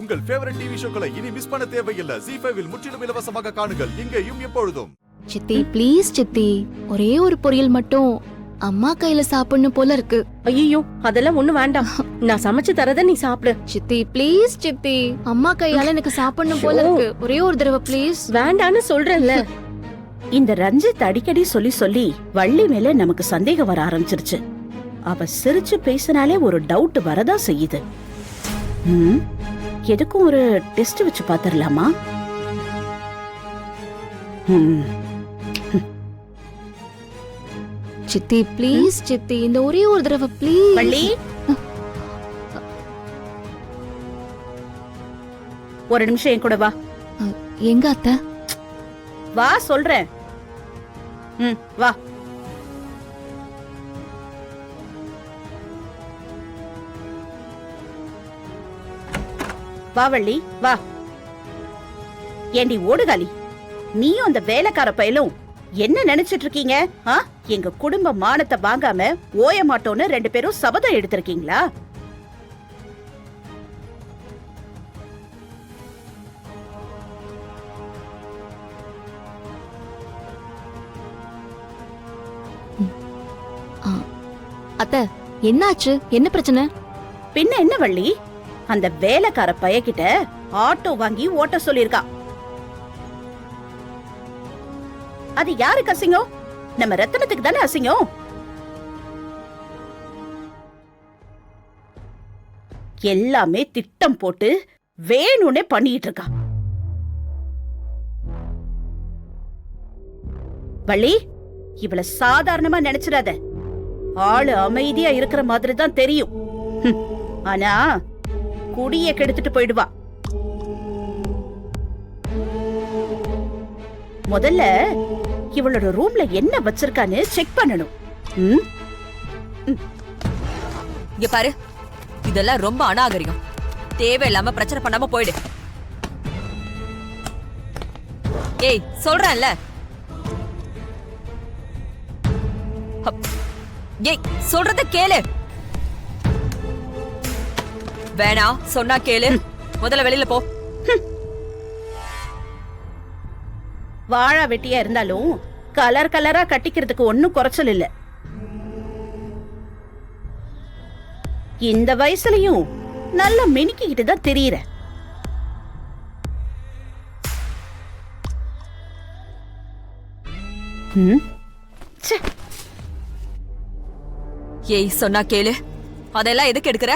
உங்கள் favourite TV ஷோக்களை இனி miss பண்ண தேவையில்லை. ZEE5 இல் முற்றிலும் இலவசமாக காணுங்கள். இங்கேயும் எப்பொழுதும். சித்தி ப்ளீஸ் சித்தி, ஒரே ஒரு பொரியல் மட்டும் அம்மா கையில சாப்பிடணும் போல இருக்கு. ஐயோ அதெல்லாம் ஒண்ணு வேண்டாம், நான் சமைச்சு தரத நீ சாப்பிடு. சித்தி ப்ளீஸ் சித்தி, அம்மா கையால எனக்கு சாப்பிடணும் போல இருக்கு. ஒரே ஒரு தடவை ப்ளீஸ். வேண்டான்னு சொல்றேன்ல. இந்த ரஞ்சித் அடிக்கடி சொல்லி சொல்லி வள்ளி மேல நமக்கு சந்தேகம் வர ஆரம்பிச்சிருச்சு. அவ சிரிச்சு பேசினாலே ஒரு டவுட் வரதா செய்யுது. எதுக்கும் ஒரு டெஸ்ட் வச்சு பாத்திரலாமா? சித்தி ப்ளீஸ் சித்தி, இந்த ஒரே ஒரு தடவை ப்ளீஸ். வள்ளி, ஒரு நிமிஷம் என் கூட வா. எங்க அத்தை? வா சொல்றேன். வா. வா வள்ளி வா. ஏண்டி ஓடுகாலி, நீயும் அந்த வேலைக்கார பயலும் என்ன நினைச்சிட்டு இருக்கீங்க? எங்க குடும்ப மானத்தை வாங்காம ஓய மாட்டோன்னு 2 பேரும் சபதம் எடுத்திருக்கீங்களா? அத்தை என்னாச்சு? என்ன பிரச்சனை? பின்ன என்ன வள்ளி, அந்த வேலைக்கார பையகிட்ட ஆட்டோ வாங்கி ஓட்ட சொல்லிருக்கா. அது யாருக்கு அசிங்கம்? நம்ம ரத்தனத்துக்கு தானே அசிங்கம். எல்லாமே திட்டம் போட்டு வேணும்னே பண்ணிட்டு இருக்கா. வள்ளி, இவள சாதாரணமா நினைச்சிடாத. ஆளு அமைதியா இருக்கிற மாதிரி தான் தெரியும். ஆனா குடிய கெடுத்துட்டு போயிடுவா. முதல்ல இவளோட ரூம்ல என்ன வச்சிருக்கான்னு செக் பண்ணணும். இங்க பாரு, இதெல்லாம் ரொம்ப அநாகரிகம். தேவையில்லாம பிரச்சனை பண்ணாம போயிடு. ஏய் சொல்றேன்ல. ஏய் சொல்றத கேளு. வேணா சொன்னா கேளு. முதல்ல வெளியில போ. வாழா வெட்டியா இருந்தாலும் கலர் கலரா கட்டிக்கிறதுக்கு ஒன்னும் குறைச்சல் இல்ல. இந்த வயசுலயும் நல்லா மினுக்கிட்டு தான் தெரியுற. ஏய் சொன்னா கேளு. அதெல்லாம் எதுக்கு எடுக்கிற?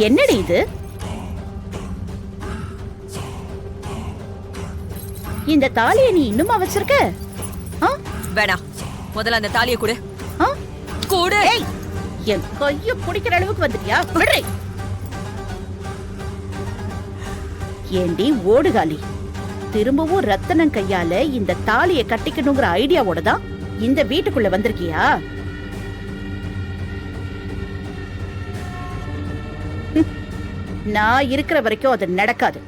என்னடி இது? இந்த தாலியை நீ இன்னுமா வச்சிருக்க? வேணா, முதல்ல அந்த தாலியை கொடு. கொடு. என் கைய பிடிக்கிற அளவுக்கு வந்துட்டியா? விடுறே. ஏண்டி ஓடுகாலி, திரும்பவும் ரத்தனம் கையால இந்த தாலியை கட்டிக்கணுங்கிற ஐடியாவோட தான் இந்த வீட்டுக்குள்ள வந்திருக்கியா? நான் இருக்கிற வரைக்கும் அது நடக்காது.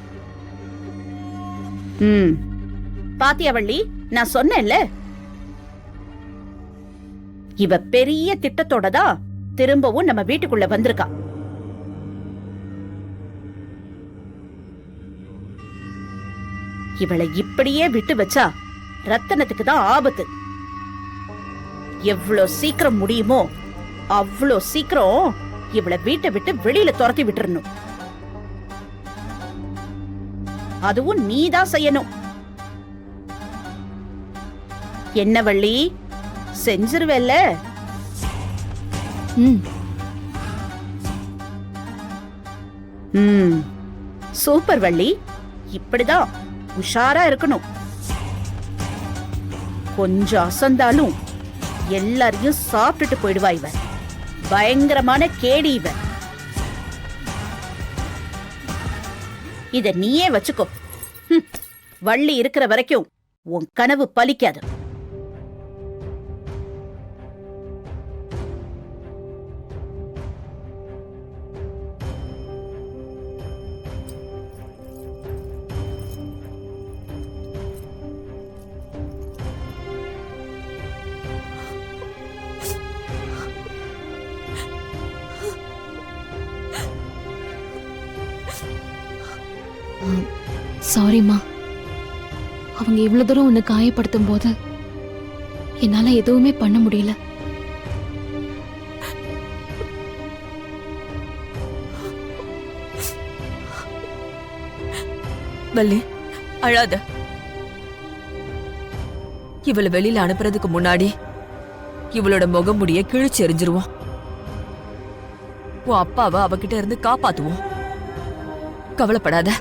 பாத்தியா வள்ளி, நான் சொன்னேன்ல, இவ பெரிய திட்டத்தோட தான் திரும்பவும் நம்ம வீட்டுக்குள்ள வந்திருக்கா. இவளை இப்படியே விட்டு வச்சா ரத்தனத்துக்கு தான் ஆபத்து. எவ்வளவு சீக்கிரம் முடியுமோ அவ்வளோ சீக்கிரம் இவளை வீட்டை விட்டு வெளியில துரத்தி விட்டுறணும். அதுவும் நீதான் செய்யணும். என்ன வள்ளி, செஞ்சிருவல்ல? சூப்பர் வள்ளி, இப்படிதான் உஷாரா இருக்கணும். கொஞ்சம் அசந்தாலும் எல்லாரையும் சாப்பிட்டுட்டு போயிடுவா இவ. பயங்கரமான கேடி இவ. இத நீயே வச்சுக்கோ. வள்ளி இருக்கிற வரைக்கும் உன் கனவு பலிக்காது. சாரிம்மா. அவங்க இவ்வளவு தூரம் உன்னை காயப்படுத்தும் போது என்னால எதுவுமே பண்ண முடியல. வள்ளி, அழாத. இவளை வெளியில அனுப்புறதுக்கு முன்னாடி இவளோட முகமுடிய கிழிச்சு எறிஞ்சிருவோம். உன் அப்பாவை அவகிட்ட இருந்து காப்பாத்துவோம். கவலைப்படாத.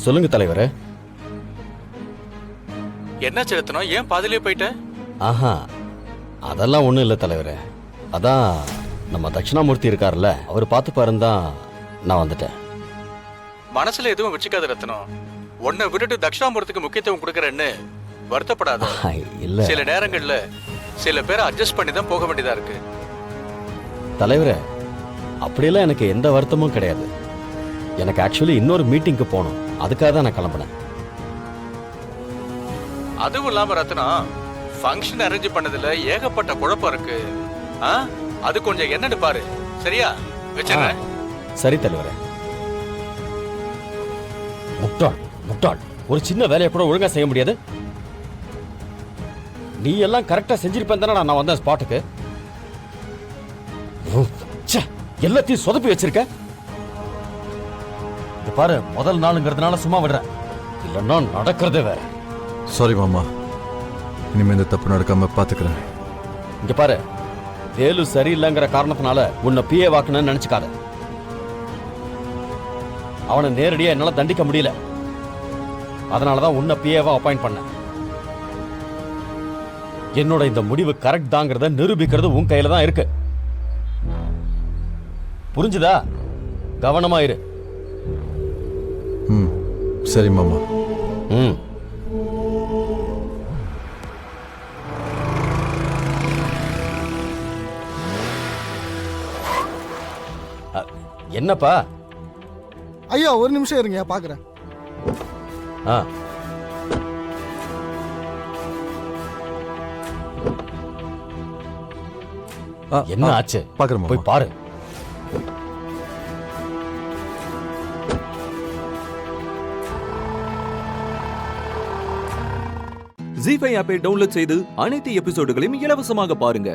சொல்லுங்க தலைவரே. என்ன செலுத்தணும்? ஏன் பாதிலே போயிட்ட? ஆஹா, அதெல்லாம் ஒண்ணும் இல்ல தலைவரே. அதான் நம்ம தட்சிணாமூர்த்தி இருக்காருல்ல, அவர் பார்த்து பாருந்தான் நான் வந்துட்டேன். மனசுல எதுவும் வச்சுக்காத ரத்னம். உன்னை விட்டுட்டு தட்சிணாமூர்த்திக்கு முக்கியத்துவம் கொடுக்கறேன்னு வருத்தப்படாத. இல்ல சில நேரங்கள்ல சில பேரை அட்ஜஸ்ட் பண்ணி தான் போக வேண்டியதா இருக்கு. தலைவரே, அப்படியெல்லாம் எனக்கு எந்த வருத்தமும் கிடையாது. எனக்கு ஆக்சுவலி இன்னொரு மீட்டிங்க்கு போகணும். அதுக்காக தான் நான் கிளம்பினேன். அதுவும் இல்லாம ரத்னம், ஃபங்க்ஷன் அரேஞ்ச் பண்ணதுல ஏகப்பட்ட குழப்பம் இருக்கு. அது கொஞ்சம் என்னன்னு பாரு. சரியா? வச்சிடுறேன். சரி தலைவரே. முட்டாள் முட்டாள், ஒரு சின்ன வேலையை கூட ஒழுங்கா செய்ய முடியாது. நீ எல்லாம் கரெக்டா செஞ்சிருப்பேன் தானே நான் வந்தேன் ஸ்பாட்டுக்கு. எல்லாத்தையும் சொதப்பி வச்சிருக்க. பாரு, முதல் நாளுங்கிறதுனால சும்மா விடுறேன், இல்லைன்னா நடக்கிறதே வேற. சாரி மாமா, இனிமே இந்த தப்பு நடக்காம பாத்துக்கிறேன். இங்க பாரு, வேலு சரியில்லைங்கிற காரணத்தினால உன்னை பிஏ வாக்குன்னு நினைச்சுக்காத. அவனை நேரடியா என்னால தண்டிக்க முடியல. அதனாலதான் உன்னை பிஏவா அப்பாயிண்ட் பண்ண. என்னோட இந்த முடிவு கரெக்ட் தாங்கிறத நிரூபிக்கிறது உன் கையில தான் இருக்கு. புரிஞ்சுதா? கவனமா இரு. சரி மாமா. என்னப்பா? ஐயா ஒரு நிமிஷம் இருங்க, பாக்குறேன். என்ன ஆச்சு? பாக்குறேன், போய் பாரு. ஜீ5 ஆப்பை டவுன்லோட் செய்து அனைத்து எபிசோடுகளையும் இலவசமாக பாருங்க.